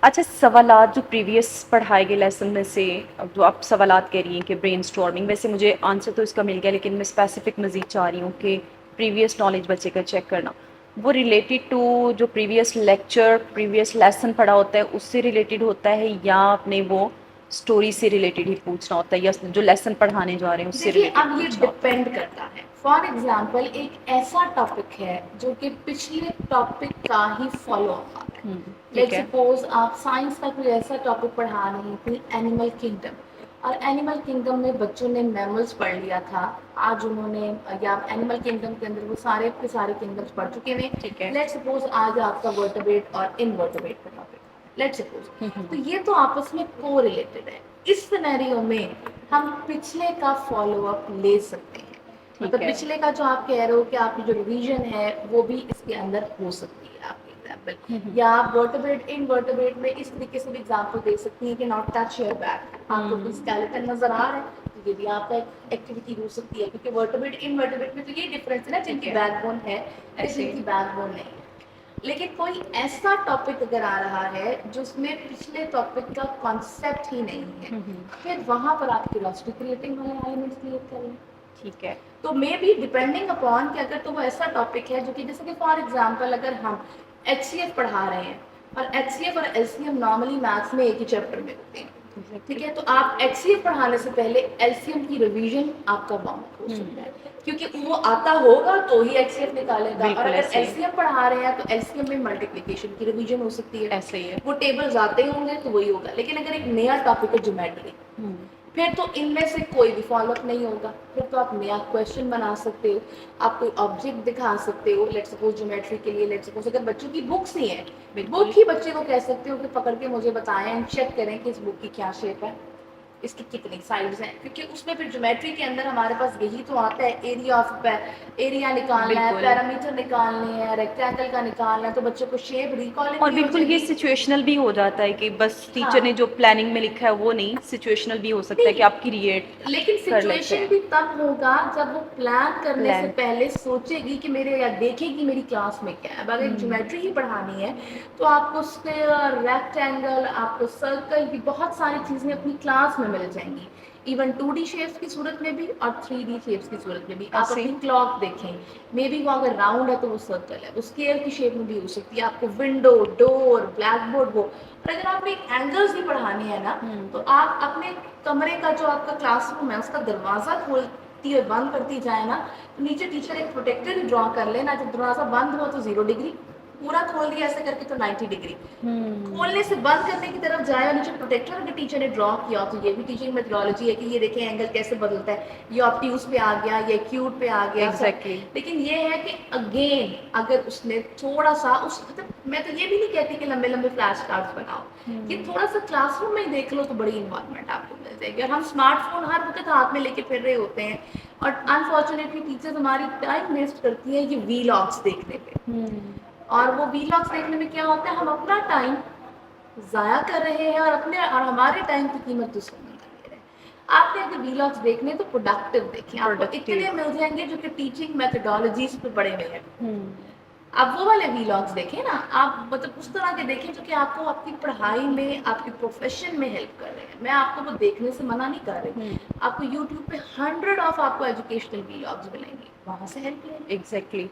अच्छा, सवालात जो प्रीवियस पढ़ाए गए लेसन में से, अब जो आप सवालात कह रही हैं कि ब्रेनस्टॉर्मिंग, वैसे मुझे आंसर तो इसका मिल गया, लेकिन मैं स्पेसिफिक मज़ीद चाह रही हूँ कि प्रीवियस नॉलेज बच्चे का चेक करना, वो रिलेटेड टू जो प्रीवियस लेक्चर प्रीवियस लेसन पढ़ा होता है उससे रिलेटेड होता है, या आपने वो स्टोरी से रिलेटेड ही पूछना होता है, या जो लेसन पढ़ाने जा रहे हैं उससे देखिए, रिलेटेड अब ये पूछना होता है? डिपेंड करता है। फॉर एग्जाम्पल, एक ऐसा टॉपिक है जो कि पिछले टॉपिक का ही फॉलो अप है। ठीक लेट्स है। सपोज आप साइंस का कोई ऐसा टॉपिक पढ़ा रही थी, एनिमल किंगडम, और एनिमल किंगडम में बच्चों ने मैमल्स पढ़ लिया था। आज उन्होंने, या एनिमल किंगडम के अंदर वो सारे के सारे किंगडम्स पढ़ चुके हैं। ठीक है। लेट्स सपोज आज आपका वर्टेब्रेट और इनवर्टेब्रेट का टॉपिक, लेट्स सपोज, तो हम्म। ये तो आपस में को रिलेटेड है। इस सिनेरियो में हम पिछले का फॉलो अप ले सकते हैं। ठीक मतलब है। पिछले का जो आप कह रहे हो कि आपकी जो रिवीजन है वो भी इसके अंदर हो सकती है आपकी एग्जाम्पल। या आप वर्टेब्रेट इनवर्टेब्रेट में इस तरीके से भी एग्जाम्पल दे सकती हैं कि नॉट टच योर बैक, आपको कोई स्केलेटन नजर आ रहा है तो ये भी आपका एक एक्टिविटी हो सकती है, क्योंकि वर्टेब्रेट इनवर्टेब्रेट में तो ये डिफरेंस है ना, जिनकी बैकबोन है या ऐसे। जिनकी बैकबोन नहीं है। लेकिन कोई ऐसा टॉपिक अगर आ रहा है जिसमें पिछले टॉपिक का कॉन्सेप्ट ही नहीं है, फिर वहां पर आप क्यूरियोसिटी क्रिएटिंग वाले एलिमेंट्स क्रिएट करें। ठीक है। तो मे बी डिपेंडिंग अपॉन कि अगर तो वो ऐसा टॉपिक है जो कि जैसे कि फॉर एग्जांपल अगर हम एचसीएफ पढ़ा रहे हैं, और एचसीएफ और एलसीएम नॉर्मली मैथ्स में एक ही चैप्टर में होते हैं, ठीक है, तो आप एचसीएफ पढ़ाने से पहले एलसीएम की रिवीजन आपका बाउंड हो सकता है, क्योंकि वो आता होगा तो ही एचसीएफ निकालेगा। और अगर ऐसे ही। एलसीएम पढ़ा रहे हैं तो एलसीएम में मल्टीप्लिकेशन की रिवीजन हो सकती है, ऐसे ही है। वो टेबल्स आते होंगे तो वही होगा। लेकिन अगर एक नया टॉपिक है ज्योमेट्री, फिर तो इनमें से कोई भी फॉलोअप नहीं होगा। फिर तो आप नया क्वेश्चन बना सकते हो, आप कोई ऑब्जेक्ट दिखा सकते हो। लेट्स सपोज ज्योमेट्री के लिए, लेट्स सपोज अगर बच्चों की बुक्स ही हैं, बुक ही बच्चे को कह सकते हो कि पकड़ के मुझे बताएं एंड चेक करें कि इस बुक की क्या शेप है, इसकी कितनी साइड्स हैं, क्योंकि उसमें फिर ज्योमेट्री के अंदर हमारे पास यही तो आता है, एरिया ऑफ एरिया निकालना है, पैरामीटर निकालने हैं, रेक्टेंगल का निकालना है, तो बच्चों को शेप रिकॉलिंग और भी हो बिल्कुल ये जाएगी। सिचुएशनल भी हो जाता है कि बस टीचर ने हाँ, जो प्लानिंग में लिखा है वो नहीं, सिचुएशनल भी हो सकता है कि नहीं, आप क्रिएट लेकिन कर लेते सिचुएशन हैं। भी तब होगा जब वो प्लान करने से प्लान। पहले सोचेगी कि मेरे, या देखेगी मेरी क्लास में क्या है। अब अगर ज्योमेट्री ही पढ़ानी है तो आपको स्क्वायर, रेक्टेंगल, आपको सर्कल की बहुत सारी चीजें अपनी क्लास में मिल जाएंगी, इवन 2D शेप्स की सूरत में भी और 3D शेप्स की सूरत में भी। आप ऐसे। अपनी क्लॉक देखें, मे बी वो अगर राउंड है तो वो सर्कल है, वो स्क्वायर की शेप में भी हो सकती है। आपको विंडो, डोर, ब्लैक बोर्ड, वो। और अगर आपने एंगल्स भी पढ़ानी है ना, तो आप अपने कमरे का जो आपका क्लासरूम है उसका दरवाजा खोलती और बंद करती जाए ना, तो नीचे टीचर एक प्रोटेक्टर ही ड्रॉ कर लेना। जब दरवाजा बंद हो तो 0 डिग्री, पूरा खोल दिया ऐसे करके तो 90 डिग्री, खोलने से बंद करने की तरफ जाए और नीचे प्रोटेक्टर अगर टीचर ने ड्रॉ किया, तो ये भी टीचिंग मेथोडोलॉजी है कि ये देखें एंगल कैसे बदलता है, ये ऑब्ट्यूज पे आ गया, ये एक्यूट पे आ गया। एग्जैक्टली। लेकिन ये है कि अगेन अगर उसने थोड़ा सा उस, मतलब मैं तो ये भी नहीं कहती कि लंबे लंबे फ्लैश कार्ड्स बनाओ, ये थोड़ा सा क्लासरूम में ही देख लो तो बड़ी इन्वॉल्वमेंट आपको मिल जाएगी। और हम स्मार्टफोन हर वक्त हाथ में लेके फिर रहे होते हैं, और अनफॉर्चुनेटली टीचर्स हमारी टाइम वेस्ट करती है ये वीलॉग्स देखने पे। और वो वीलॉग्स देखने में क्या होता है, हम अपना टाइम ज़ाया कर रहे हैं और अपने और हमारे टाइम की कीमत दूसरों में दे रहे हैं। आपने अगर वीलॉग्स देखने तो प्रोडक्टिव देखें, आपको इतने मिल जाएंगे जो कि टीचिंग मेथोडोलॉजीज पे पड़े हुए हैं। आप वो वाले वीलॉग्स देखें ना, आप मतलब उस तरह के देखें जो कि आपको आपकी पढ़ाई में, आपकी प्रोफेशन में हेल्प कर रहे हैं। मैं आपको वो देखने से मना नहीं कर रही, आपको यूट्यूब पे 100 ऑफ आपको एजुकेशनल वीलॉग्स मिलेंगे, वहां से हेल्प लेंगे। एग्जैक्टली।